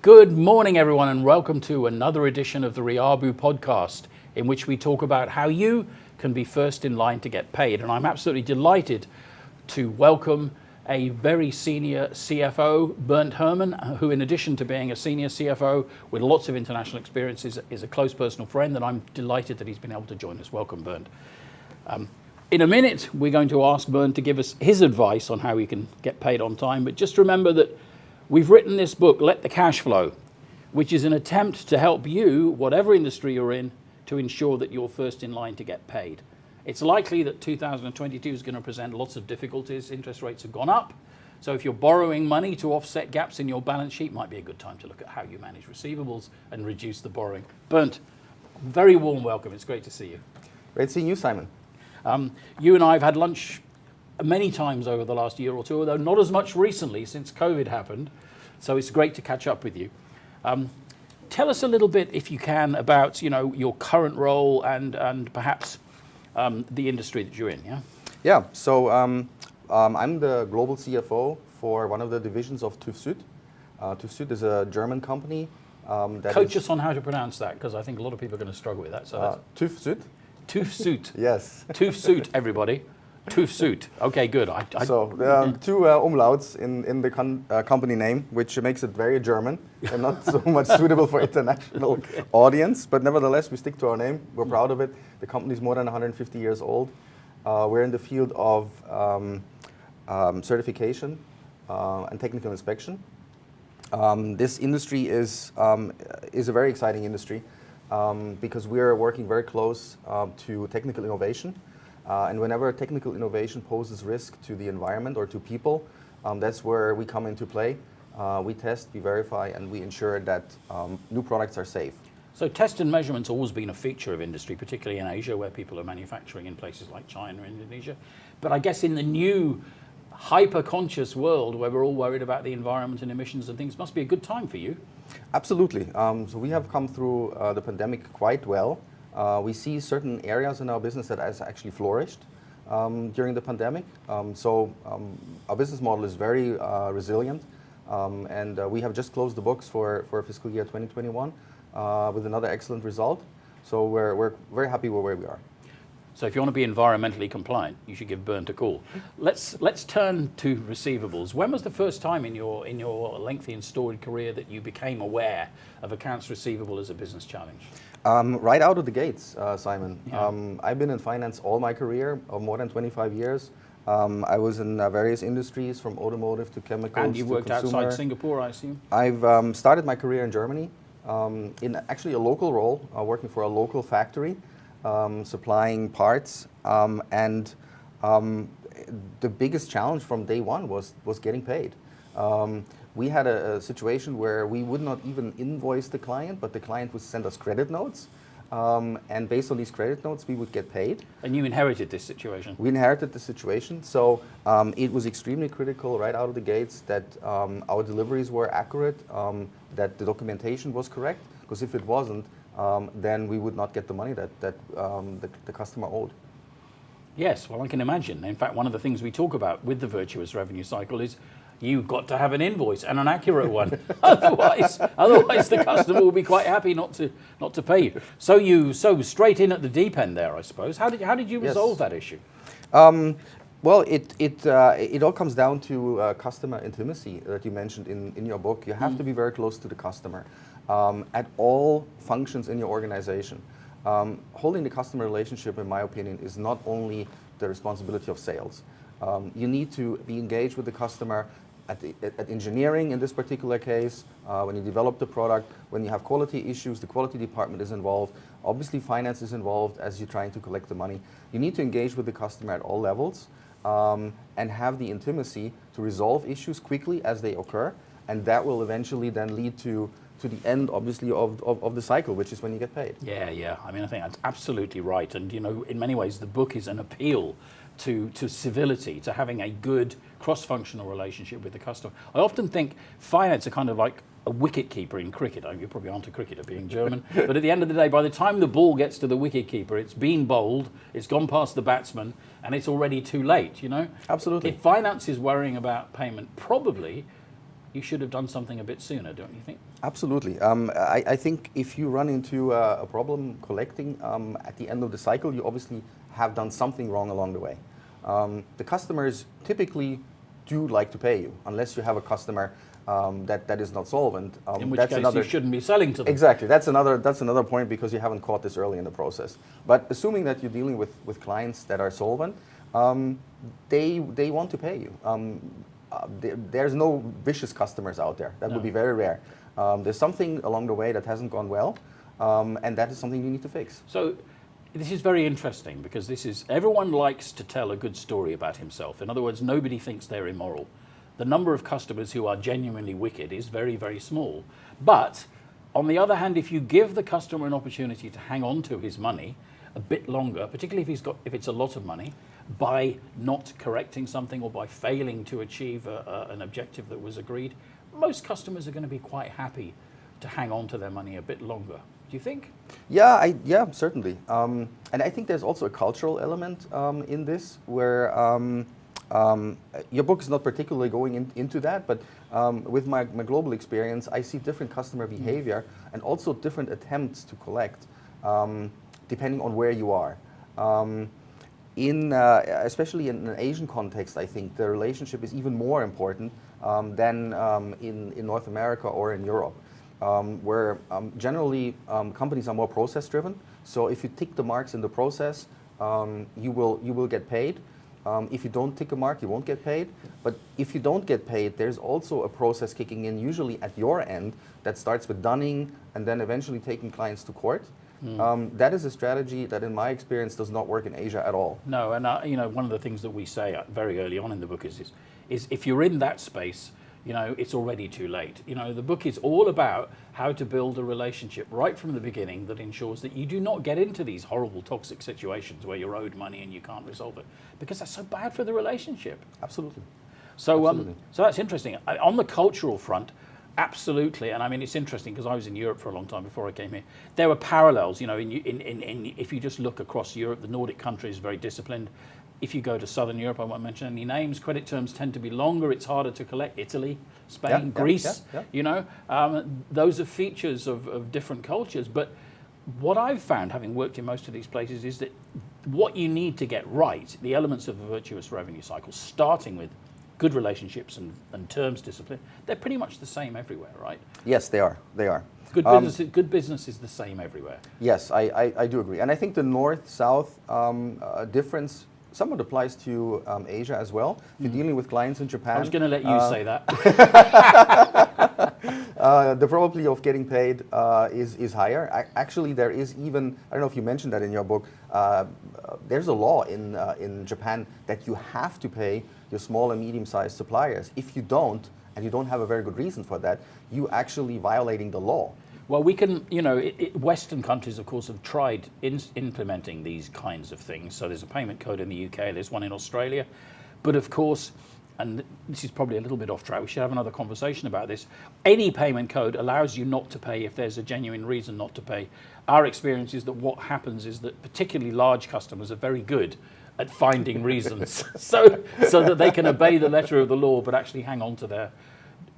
Good morning, everyone, and welcome to another edition of the RIABU podcast, in which we talk about how you can be first in line to get paid. And I'm absolutely delighted to welcome a very senior CFO, Bernd Herrmann, who, in addition to being a senior CFO with lots of international experiences, is a close personal friend, and I'm delighted that he's been able to join us. Welcome, Bernd. In a minute, we're going to ask Bernd to give us his advice on how we can get paid on time, but just remember that we've written this book, Let the Cash Flow, which is an attempt to help you, whatever industry you're in, to ensure that you're first in line to get paid. It's likely that 2022 is going to present lots of difficulties. Interest rates have gone up. So if you're borrowing money to offset gaps in your balance sheet, might be a good time to look at how you manage receivables and reduce the borrowing. Bernd, very warm welcome. It's great to see you. Great seeing you, Simon. You and I have had lunch many times over the last year or two, although not as much recently since COVID happened. So it's great to catch up with you. Tell us a little bit, if you can, about your current role and perhaps the industry that you're in. Yeah. So I'm the global CFO for one of the divisions of TÜV SÜD. TÜV SÜD is a German company. Coach us on how to pronounce that, because I think a lot of people are going to struggle with that. So TÜV SÜD. TÜV SÜD. Yes. TÜV SÜD, everybody. TÜV SÜD. Okay, good. So there are two umlauts in the company name, which makes it very German and not so much suitable for international audience. But nevertheless, we stick to our name. We're proud of it. The company is more than 150 years old. We're in the field of certification and technical inspection. This industry is a very exciting industry because we are working very close to technical innovation. And whenever technical innovation poses risk to the environment or to people, that's where we come into play. We test, we verify, and we ensure that new products are safe. So test and measurement's always been a feature of industry, particularly in Asia, where people are manufacturing in places like China and Indonesia. But I guess in the new hyper-conscious world, where we're all worried about the environment and emissions and things, must be a good time for you. Absolutely. So we have come through the pandemic quite well. We see certain areas in our business that has actually flourished during the pandemic. So our business model is very resilient, and we have just closed the books for fiscal year 2021 with another excellent result. So we're very happy with where we are. So if you want to be environmentally compliant, you should give Bernd a call. Let's turn to receivables. When was the first time in your lengthy and storied career that you became aware of accounts receivable as a business challenge? Right out of the gates, Simon. Yeah. I've been in finance all my career, more than 25 years. I was in various industries, from automotive to chemicals. And you worked consumer. outside Singapore, I assume? I've started my career in Germany in actually a local role, working for a local factory, supplying parts. And the biggest challenge from day one was getting paid. We had a situation where we would not even invoice the client, but the client would send us credit notes. And based on these credit notes, we would get paid. And you inherited this situation? We inherited the situation. So it was extremely critical right out of the gates that our deliveries were accurate, that the documentation was correct. Because if it wasn't, then we would not get the money that the customer owed. Yes, well, I can imagine. In fact, one of the things we talk about with the virtuous revenue cycle is you've got to have an invoice, and an accurate one. Otherwise, the customer will be quite happy not to pay you. So straight in at the deep end there, I suppose. How did you resolve that issue? Well, it all comes down to customer intimacy that you mentioned in your book. You have to be very close to the customer at all functions in your organization. Holding the customer relationship, in my opinion, is not only the responsibility of sales. You need to be engaged with the customer at engineering in this particular case, when you develop the product, when you have quality issues, the quality department is involved. Obviously, finance is involved as you're trying to collect the money. You need to engage with the customer at all levels and have the intimacy to resolve issues quickly as they occur, and that will eventually then lead to the end, obviously, of the cycle, which is when you get paid. Yeah. I mean, I think that's absolutely right. And, in many ways, the book is an appeal to civility, to having a good cross-functional relationship with the customer. I often think finance are kind of like a wicket keeper in cricket. You probably aren't a cricketer being German, but at the end of the day, by the time the ball gets to the wicket keeper, it's been bowled, it's gone past the batsman, and it's already too late, Absolutely. If finance is worrying about payment, probably you should have done something a bit sooner, don't you think? Absolutely. I think if you run into a problem collecting at the end of the cycle, you obviously have done something wrong along the way. The customers typically do like to pay you, unless you have a customer that is not solvent. In which case you shouldn't be selling to them. Exactly. That's another point, because you haven't caught this early in the process. But assuming that you're dealing with clients that are solvent, they want to pay you. There's no vicious customers out there. That would be very rare. There's something along the way that hasn't gone well, and that is something you need to fix. So this is very interesting, because everyone likes to tell a good story about himself. In other words, nobody thinks they're immoral. The number of customers who are genuinely wicked is very, very small. But on the other hand, if you give the customer an opportunity to hang on to his money a bit longer, particularly if it's a lot of money, by not correcting something or by failing to achieve an objective that was agreed, most customers are going to be quite happy to hang on to their money a bit longer. Do you think? Yeah, certainly. And I think there's also a cultural element in this, where your book is not particularly going into that, but with my global experience, I see different customer behavior and also different attempts to collect, depending on where you are. Especially in an Asian context, I think the relationship is even more important than in North America or in Europe, where generally companies are more process-driven. So if you tick the marks in the process, you will get paid. If you don't tick a mark, you won't get paid. But if you don't get paid, there's also a process kicking in, usually at your end, that starts with dunning and then eventually taking clients to court. That is a strategy that, in my experience, does not work in Asia at all. No, and one of the things that we say very early on in the book is if you're in that space, it's already too late. The book is all about how to build a relationship right from the beginning that ensures that you do not get into these horrible toxic situations where you're owed money and you can't resolve it, because that's so bad for the relationship. Absolutely. So, Absolutely. So that's interesting. On the cultural front, absolutely, and I mean, it's interesting because I was in Europe for a long time before I came here. There were parallels, if you just look across Europe, the Nordic countries are very disciplined. If you go to Southern Europe, I won't mention any names, credit terms tend to be longer, it's harder to collect. Italy, Spain, Greece, those are features of different cultures. But what I've found, having worked in most of these places, is that what you need to get right, the elements of a virtuous revenue cycle, starting with good relationships and terms discipline, they're pretty much the same everywhere, right? Yes, they are. Good business is the same everywhere. Yes, I do agree. And I think the north-south difference somewhat applies to Asia as well. If you're dealing with clients in Japan... I was going to let you say that. The probability of getting paid is higher. Actually, there is even, I don't know if you mentioned that in your book, there's a law in Japan that you have to pay your small and medium-sized suppliers. If you don't, and you don't have a very good reason for that, you actually violating the law. Well, we can, Western countries, of course, have tried implementing these kinds of things. So there's a payment code in the UK, there's one in Australia. But of course, and this is probably a little bit off track, we should have another conversation about this. Any payment code allows you not to pay if there's a genuine reason not to pay. Our experience is that what happens is that particularly large customers are very good at finding reasons so that they can obey the letter of the law but actually hang on to their...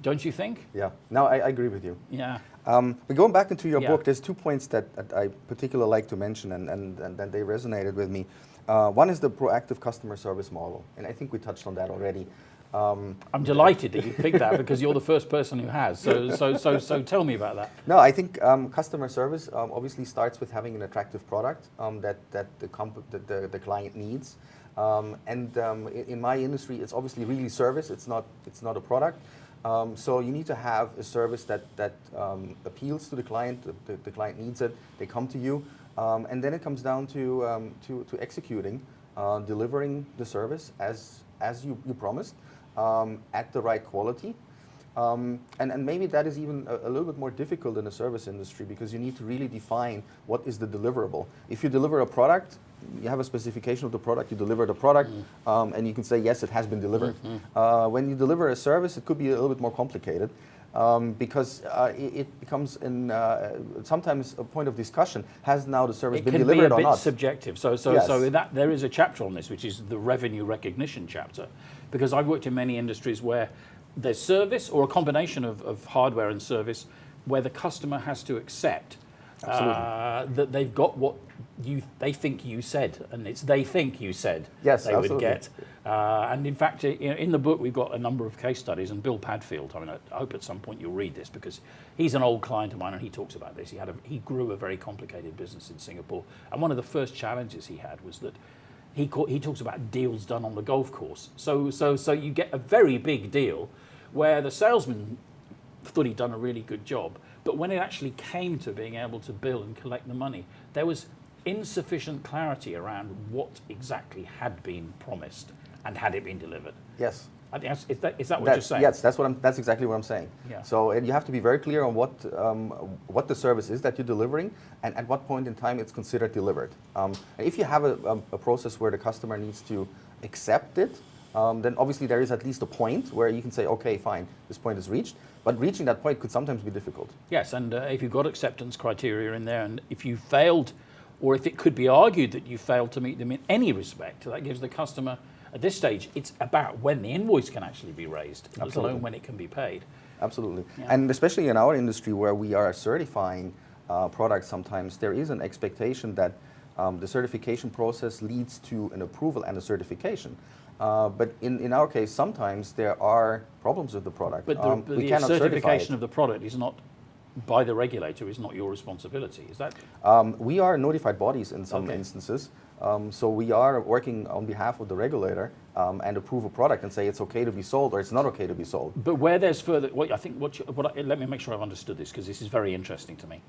Don't you think? Yeah, no, I agree with you. Yeah. But going back into your book, there's 2 points that I particularly like to mention and they resonated with me. One is the proactive customer service model, and I think we touched on that already. I'm delighted that you picked that because you're the first person who has. So tell me about that. No, I think customer service obviously starts with having an attractive product that the client needs. In my industry, it's obviously really service. It's not a product. So you need to have a service that appeals to the client. The client needs it. They come to you, and then it comes down to executing, delivering the service as you promised, at the right quality. And maybe that is even a little bit more difficult in the service industry because you need to really define what is the deliverable. If you deliver a product, you have a specification of the product, you deliver the product, and you can say, yes, it has been delivered. When you deliver a service, it could be a little bit more complicated because it becomes sometimes a point of discussion. Has now the service been delivered or not? It can be a bit subjective. So in that, there is a chapter on this, which is the revenue recognition chapter, because I've worked in many industries where there's service or a combination of hardware and service where the customer has to accept that they've got what they think you said, and it's they think you said they would get. And in fact, in the book, we've got a number of case studies, and Bill Padfield, I mean, I hope at some point you'll read this because he's an old client of mine and he talks about this. He grew a very complicated business in Singapore, and one of the first challenges he had was that he talks about deals done on the golf course. So you get a very big deal where the salesman thought he'd done a really good job, but when it actually came to being able to bill and collect the money, there was insufficient clarity around what exactly had been promised and had it been delivered. Yes. I think is that what you're saying? Yes, that's exactly what I'm saying. Yeah. So you have to be very clear on what the service is that you're delivering and at what point in time it's considered delivered. And if you have a process where the customer needs to accept it, then obviously there is at least a point where you can say, okay, fine, this point is reached. But reaching that point could sometimes be difficult. Yes, and if you've got acceptance criteria in there, and if you failed, or if it could be argued that you failed to meet them in any respect, that gives the customer, at this stage, it's about when the invoice can actually be raised, let alone when it can be paid. Absolutely. Yeah. And especially in our industry where we are certifying products sometimes, there is an expectation that the certification process leads to an approval and a certification. But in our case, sometimes there are problems with the product. But the certification of the product is not by the regulator, is not your responsibility, is that? We are notified bodies in some instances. So we are working on behalf of the regulator and approve a product and say it's okay to be sold or it's not okay to be sold. But where there's further, let me make sure I've understood this because this is very interesting to me.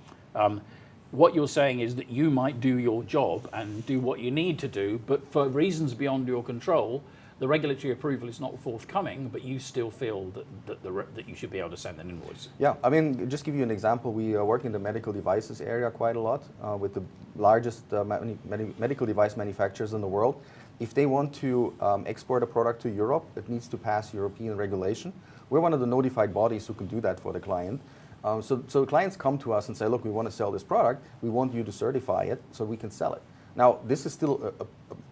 What you're saying is that you might do your job and do what you need to do, but for reasons beyond your control, the regulatory approval is not forthcoming, but you still feel that you should be able to send an invoice. Yeah, I mean, just give you an example. We work in the medical devices area quite a lot with the largest medical device manufacturers in the world. If they want to export a product to Europe, it needs to pass European regulation. We're one of the notified bodies who can do that for the client. So clients come to us and say, look, we want to sell this product. We want you to certify it so we can sell it. Now, this is still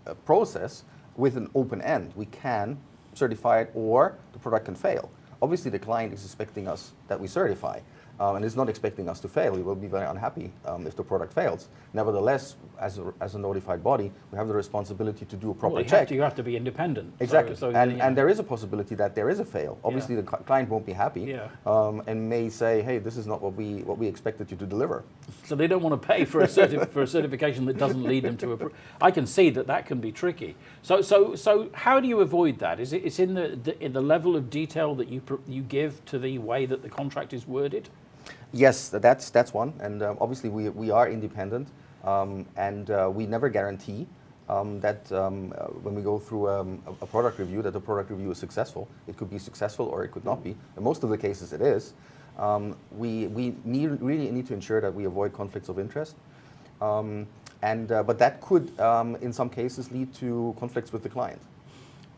a process with an open end. We can certify it or the product can fail. Obviously, the client is expecting us that we certify and is not expecting us to fail. He will be very unhappy if the product fails. Nevertheless, as a notified body, we have the responsibility to do a proper check. You have to be independent. Exactly. And there is a possibility that there is a fail. Obviously, the client won't be happy and may say, hey, this is not what we expected you to deliver. So they don't want to pay for a certification that doesn't lead them to approve. I can see that can be tricky. So how do you avoid that? It's in the level of detail that you give to the way that the contract is worded? Yes, that's one. And obviously we are independent and we never guarantee that when we go through a product review, that the product review is successful. It could be successful or it could not be. In most of the cases it is. We really need to ensure that we avoid conflicts of interest. But that could, in some cases, lead to conflicts with the client.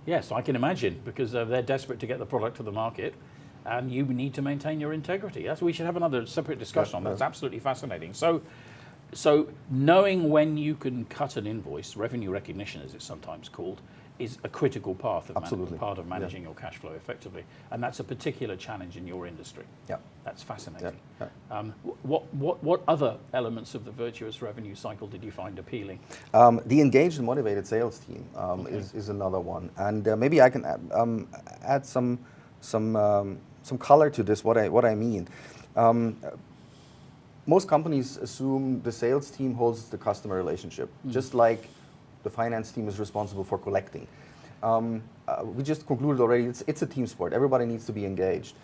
Yes, I can imagine, because they're desperate to get the product to the market, and you need to maintain your integrity. We should have another separate discussion on that. That's absolutely fascinating. So knowing when you can cut an invoice, revenue recognition as it's sometimes called, is a critical part of managing your cash flow effectively. And that's a particular challenge in your industry. Yeah. That's fascinating. Yeah. What other elements of the virtuous revenue cycle did you find appealing? The engaged and motivated sales team is another one. And maybe I can add some color to this, what I mean. Most companies assume the sales team holds the customer relationship, just like the finance team is responsible for collecting. We just concluded already, it's a team sport. Everybody needs to be engaged.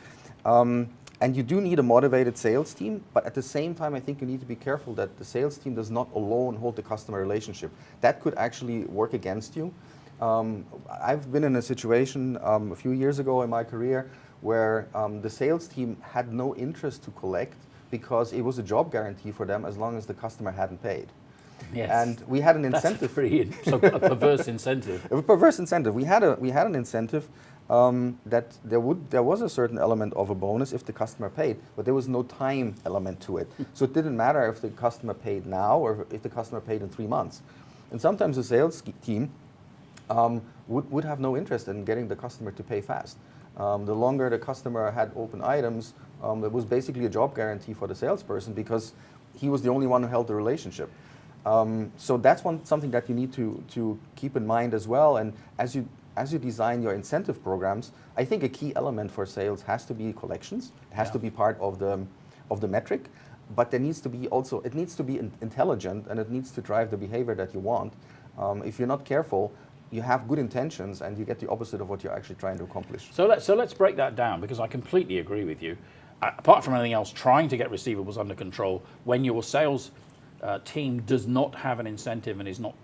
And you do need a motivated sales team, but at the same time, I think you need to be careful that the sales team does not alone hold the customer relationship. That could actually work against you. I've been in a situation a few years ago in my career where the sales team had no interest to collect because it was a job guarantee for them as long as the customer hadn't paid. Yes. And we had an incentive. That's a perverse incentive. A perverse incentive. We had an incentive that there was a certain element of a bonus if the customer paid, but there was no time element to it. So it didn't matter if the customer paid now or if the customer paid in 3 months. And sometimes the sales team would have no interest in getting the customer to pay fast. The longer the customer had open items, it was basically a job guarantee for the salesperson because he was the only one who held the relationship. So that's something that you need to keep in mind as well. And as you design your incentive programs, I think a key element for sales has to be collections. It has to be part of the metric, but there needs to be also, it needs to be intelligent, and it needs to drive the behavior that you want. If you're not careful, you have good intentions and you get the opposite of what you're actually trying to accomplish. So let's break that down, because I completely agree with you. Apart from anything else, trying to get receivables under control when your sales team does not have an incentive and is not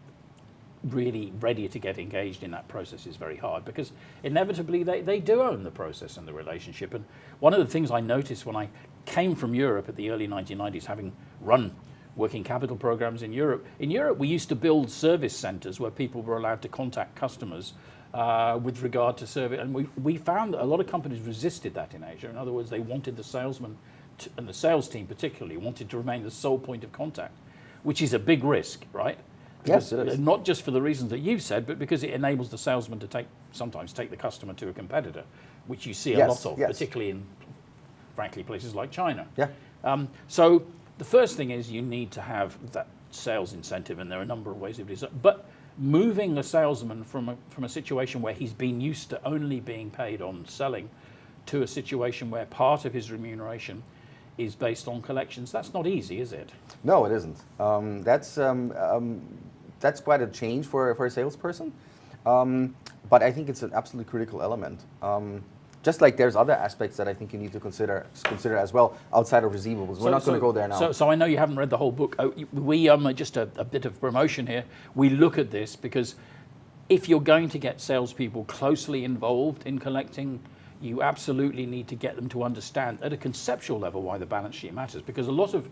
really ready to get engaged in that process is very hard, because inevitably they do own the process and the relationship. And one of the things I noticed when I came from Europe at the early 1990s, having run working capital programs in Europe we used to build service centers where people were allowed to contact customers with regard to service, and we found that a lot of companies resisted that in Asia. In other words, they wanted the salesman and the sales team particularly wanted to remain the sole point of contact, which is a big risk, right? Yes, it is. Not just for the reasons that you've said, but because it enables the salesman to sometimes take the customer to a competitor, which you see a lot of, particularly in, frankly, places like China. Yeah. So the first thing is you need to have that sales incentive, and there are a number of ways of doing it. But moving a salesman from a situation where he's been used to only being paid on selling to a situation where part of his remuneration is based on collections, that's not easy, is it? No, it isn't. That's quite a change for a salesperson, but I think it's an absolutely critical element. Just like there's other aspects that I think you need to consider as well outside of receivables. We're not going to go there now. So I know you haven't read the whole book. We just a bit of promotion here. We look at this because if you're going to get salespeople closely involved in collecting, you absolutely need to get them to understand at a conceptual level why the balance sheet matters. Because a lot of,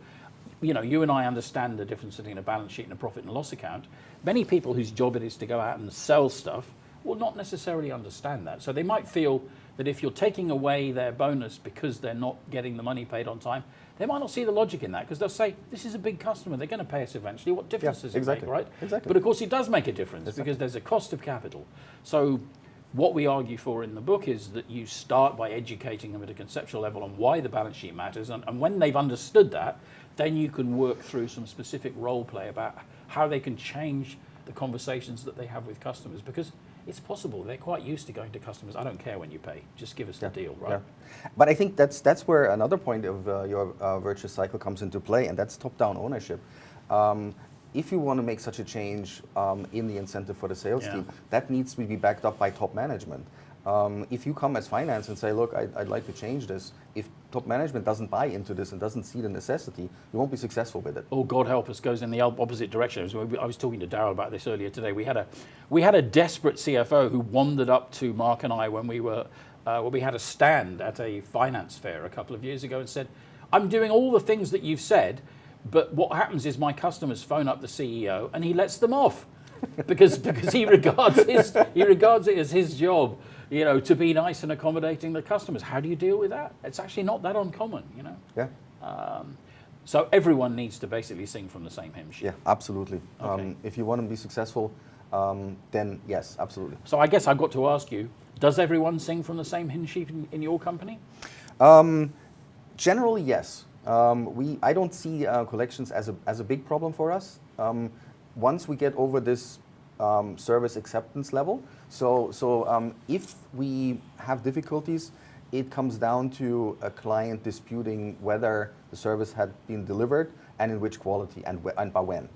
you and I understand the difference between a balance sheet and a profit and loss account. Many people whose job it is to go out and sell stuff will not necessarily understand that. So they might feel that if you're taking away their bonus because they're not getting the money paid on time, they might not see the logic in that, because they'll say, this is a big customer, they're going to pay us eventually, what difference does it make, right? Exactly. But of course it does make a difference, because there's a cost of capital. So what we argue for in the book is that you start by educating them at a conceptual level on why the balance sheet matters, and when they've understood that, then you can work through some specific role play about how they can change the conversations that they have with customers, because it's possible. They're quite used to going to customers. I don't care when you pay. Just give us the deal, right? Yeah. But I think that's where another point of your virtuous cycle comes into play, and that's top-down ownership. If you want to make such a change in the incentive for the sales team, that needs to be backed up by top management. If you come as finance and say, look, I'd like to change this, if top management doesn't buy into this and doesn't see the necessity, you won't be successful with it. Oh, God help us, goes in the opposite direction. I was talking to Darryl about this earlier today. We had a desperate CFO who wandered up to Mark and I when we had a stand at a finance fair a couple of years ago and said, I'm doing all the things that you've said, but what happens is my customers phone up the CEO and he lets them off because he regards it as his job, to be nice and accommodating the customers. How do you deal with that? It's actually not that uncommon, Yeah. So everyone needs to basically sing from the same hymn sheet. Yeah, absolutely. Okay. If you want to be successful, then yes, absolutely. So I guess I've got to ask you, does everyone sing from the same hymn sheet in your company? Generally, yes. I don't see collections as a big problem for us. Once we get over this service acceptance level, so if we have difficulties, it comes down to a client disputing whether the service had been delivered and in which quality and by when.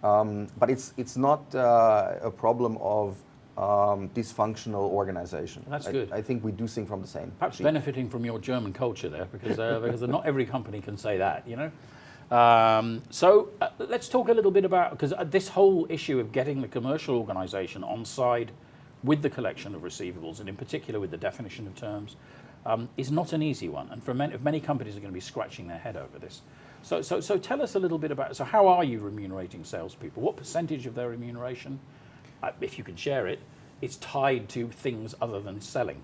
But it's not a problem of dysfunctional organization. That's good. I think we do sing from the same. Perhaps sheet. Benefiting from your German culture there, because not every company can say that, So let's talk a little bit about, because this whole issue of getting the commercial organization on side with the collection of receivables, and in particular with the definition of terms, is not an easy one. And for many companies are going to be scratching their head over this. So tell us a little bit about, so how are you remunerating salespeople? What percentage of their remuneration, if you can share it, is tied to things other than selling?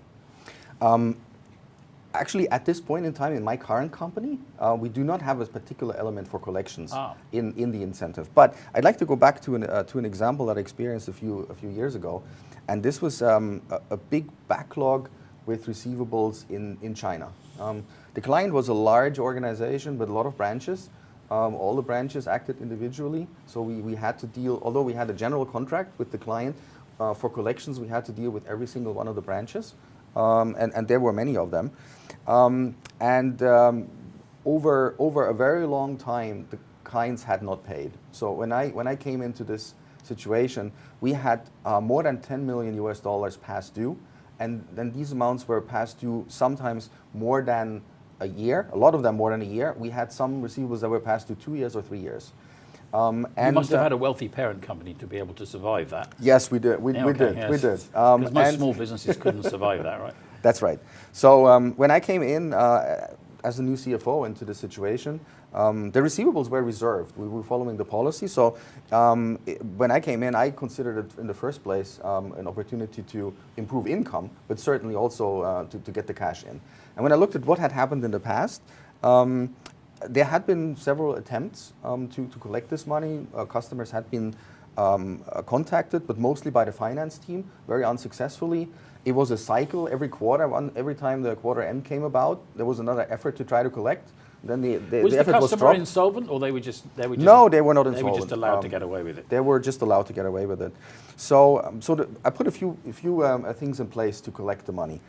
Actually, at this point in time, in my current company, we do not have a particular element for collections in the incentive. But I'd like to go back to an example that I experienced a few years ago, and this was a big backlog with receivables in China. The client was a large organization with a lot of branches. All the branches acted individually, so we had to deal, although we had a general contract with the client for collections, we had to deal with every single one of the branches, and there were many of them. Over a very long time, the clients had not paid. So when I came into this situation, we had more than $10 million past due, and then these amounts were past due sometimes more than a year, a lot of them more than a year. We had some receivables that were past due 2 years or 3 years. And you must have had a wealthy parent company to be able to survive that. Yes, we did. We did. Because most small businesses couldn't survive that, right? That's right. So when I came in as a new CFO into the situation, the receivables were reserved. We were following the policy. So when I came in, I considered it in the first place an opportunity to improve income, but certainly also to get the cash in. And when I looked at what had happened in the past, there had been several attempts to collect this money. Customers had been contacted, but mostly by the finance team, very unsuccessfully. It was a cycle every quarter. Every time the quarter end came about, there was another effort to try to collect. Then the effort was dropped. Was the customer insolvent, or they were just No, they were not insolvent. They were just allowed to get away with it. They were just allowed to get away with it. So I put a few things in place to collect the money.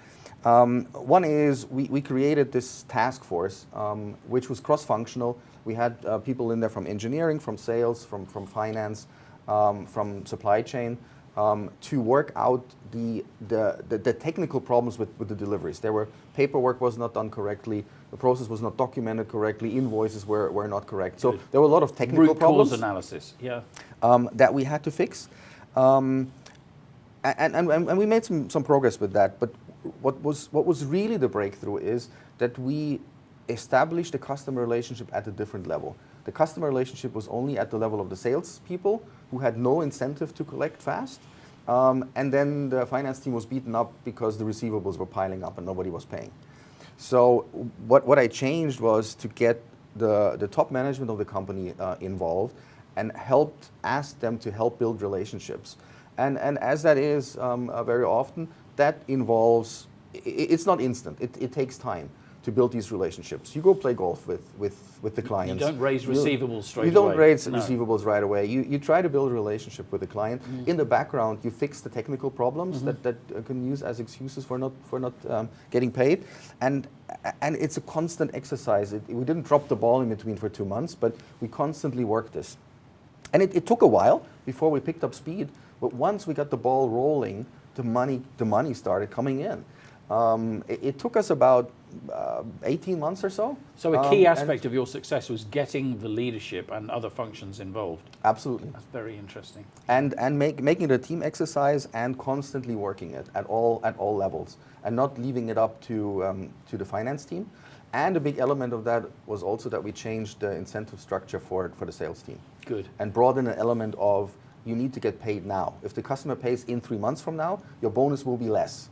One is we created this task force, which was cross-functional. We had people in there from engineering, from sales, from finance, from supply chain, to work out the technical problems with the deliveries. Paperwork was not done correctly, the process was not documented correctly, invoices were not correct. So there were a lot of technical problems. Root cause analysis, yeah. That we had to fix. And we made some progress with that. But what was really the breakthrough is that we established a customer relationship at a different level. The customer relationship was only at the level of the salespeople who had no incentive to collect fast. And then the finance team was beaten up because the receivables were piling up and nobody was paying. So what I changed was to get the top management of the company involved and asked them to help build relationships. And as that is very often, that involves, it's not instant, it takes time to build these relationships. You go play golf with the clients. You don't raise receivables straight away. You don't raise receivables right away. You try to build a relationship with the client. In the background, you fix the technical problems that can use as excuses for not getting paid. And it's a constant exercise. We didn't drop the ball in between for 2 months, but we constantly worked this. And it took a while before we picked up speed, but once we got the ball rolling, the money started coming in. It took us about 18 months or so. So a key aspect of your success was getting the leadership and other functions involved. Absolutely. That's very interesting. And making it a team exercise and constantly working it at all levels and not leaving it up to the finance team. And a big element of that was also that we changed the incentive structure for the sales team. Good. And brought in an element of you need to get paid now. If the customer pays in 3 months from now, your bonus will be less.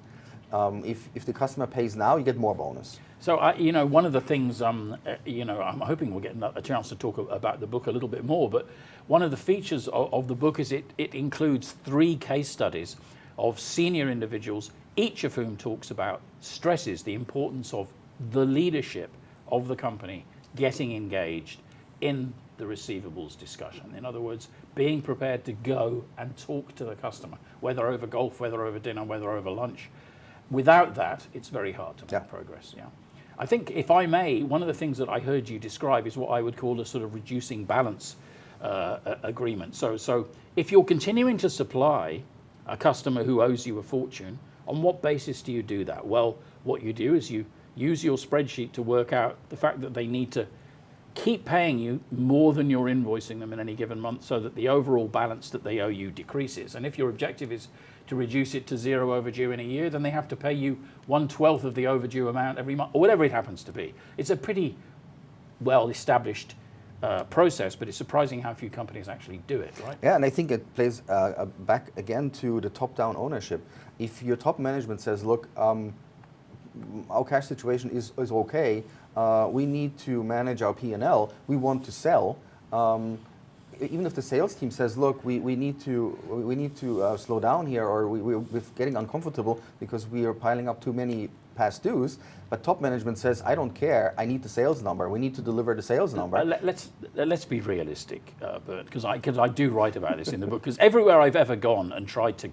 If the customer pays now, you get more bonus. So, one of the things, I'm hoping we'll get a chance to talk about the book a little bit more, but one of the features of the book is it includes 3 case studies of senior individuals, each of whom talks about stresses, the importance of the leadership of the company getting engaged in the receivables discussion. In other words, being prepared to go and talk to the customer, whether over golf, whether over dinner, whether over lunch. Without that, it's very hard to make progress. Yeah, I think, if I may, one of the things that I heard you describe is what I would call a sort of reducing balance agreement. So if you're continuing to supply a customer who owes you a fortune, on what basis do you do that? Well, what you do is you use your spreadsheet to work out the fact that they need to keep paying you more than you're invoicing them in any given month so that the overall balance that they owe you decreases. And if your objective is to reduce it to 0 overdue in a year, then they have to pay you 1/12 of the overdue amount every month, or whatever it happens to be. It's a pretty well-established process, but it's surprising how few companies actually do it, right? Yeah, and I think it plays back again to the top-down ownership. If your top management says, look, our cash situation is okay. We need to manage our P&L. We want to sell. Even if the sales team says, look, we need to slow down here, or we're getting uncomfortable because we are piling up too many past dues, but top management says, I don't care, I need the sales number, we need to deliver the sales number. Let's be realistic, Bernd, because I do write about this in the book, because everywhere I've ever gone and tried to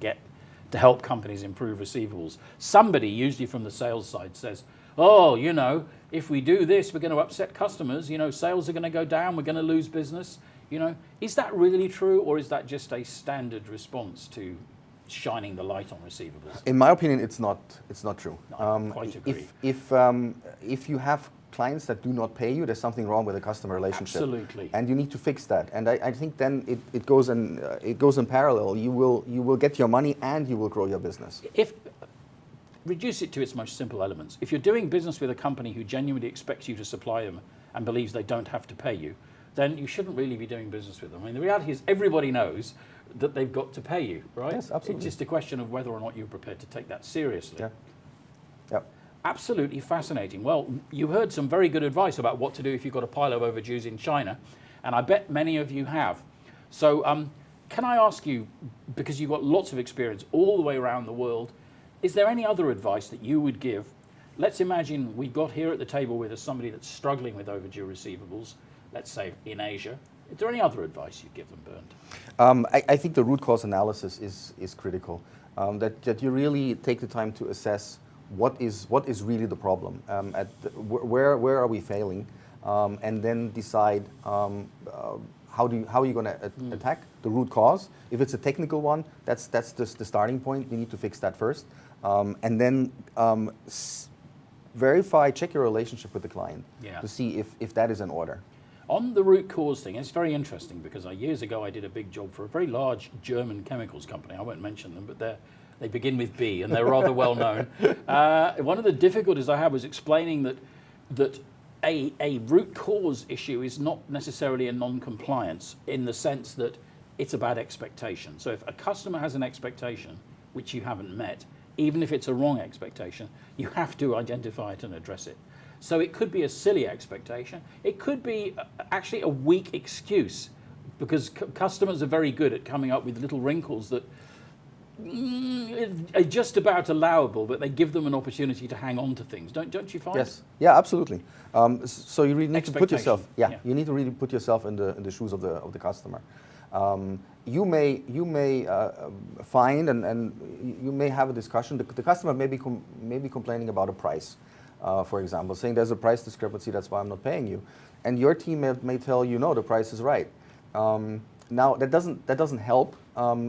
help companies improve receivables, somebody, usually from the sales side, says, oh, you know, if we do this, we're going to upset customers, you know, sales are going to go down, we're going to lose business. You know, is that really true, or is that just a standard response to shining the light on receivables? In my opinion, it's not true. No, I quite agree. If you have clients that do not pay you, there's something wrong with the customer relationship. Absolutely. And you need to fix that. And I think then it goes in parallel. You will get your money and you will grow your business. Reduce it to its most simple elements. If you're doing business with a company who genuinely expects you to supply them and believes they don't have to pay you, then you shouldn't really be doing business with them. I mean, the reality is everybody knows that they've got to pay you, right? Yes, absolutely. It's just a question of whether or not you're prepared to take that seriously. Yeah. Yep. Absolutely fascinating. Well, you heard some very good advice about what to do if you've got a pile of overdues in China, and I bet many of you have. So can I ask you, because you've got lots of experience all the way around the world, is there any other advice that you would give? Let's imagine we've got here at the table with us somebody that's struggling with overdue receivables, let's say in Asia. Is there any other advice you'd give them, Bernd? I think the root cause analysis is critical. That you really take the time to assess what is really the problem, where are we failing, and then decide how are you going to attack the root cause. If it's a technical one, that's just the starting point. You need to fix that first, and then check your relationship with the client to see if that is in order. On the root cause thing, it's very interesting because years ago I did a big job for a very large German chemicals company. I won't mention them, but they begin with B and they're rather well known. One of the difficulties I had was explaining that a root cause issue is not necessarily a non-compliance in the sense that it's about expectation. So if a customer has an expectation which you haven't met, even if it's a wrong expectation, you have to identify it and address it. So it could be a silly expectation. It could be actually a weak excuse, because customers are very good at coming up with little wrinkles that are just about allowable, but they give them an opportunity to hang on to things. Don't you find? Yes. Yeah, absolutely. So you really need to put yourself. You need to really put yourself in the shoes of the customer. You may find and you may have a discussion. The customer may be complaining about a price. For example, saying there's a price discrepancy, that's why I'm not paying you. And your team may tell you, no, the price is right. Now, that doesn't help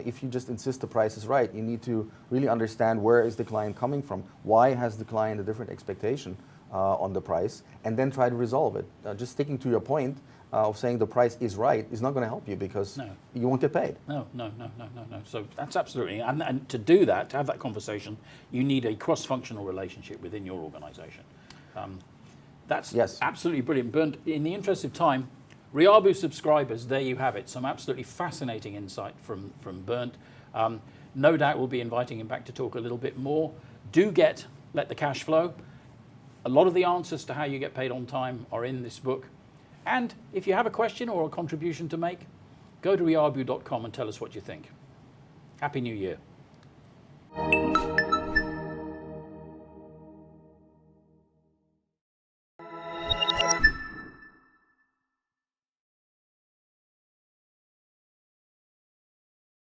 if you just insist the price is right. You need to really understand where is the client coming from. Why has the client a different expectation on the price? And then try to resolve it. Just sticking to your point of saying the price is right is not going to help you, because you won't get paid. No. So that's absolutely, and to do that, to have that conversation, you need a cross-functional relationship within your organization. That's absolutely brilliant. Bernd, in the interest of time, RIABU subscribers, there you have it. Some absolutely fascinating insight from Bernd. No doubt we'll be inviting him back to talk a little bit more. Let the cash flow. A lot of the answers to how you get paid on time are in this book. And if you have a question or a contribution to make, go to riabu.com and tell us what you think. Happy New Year.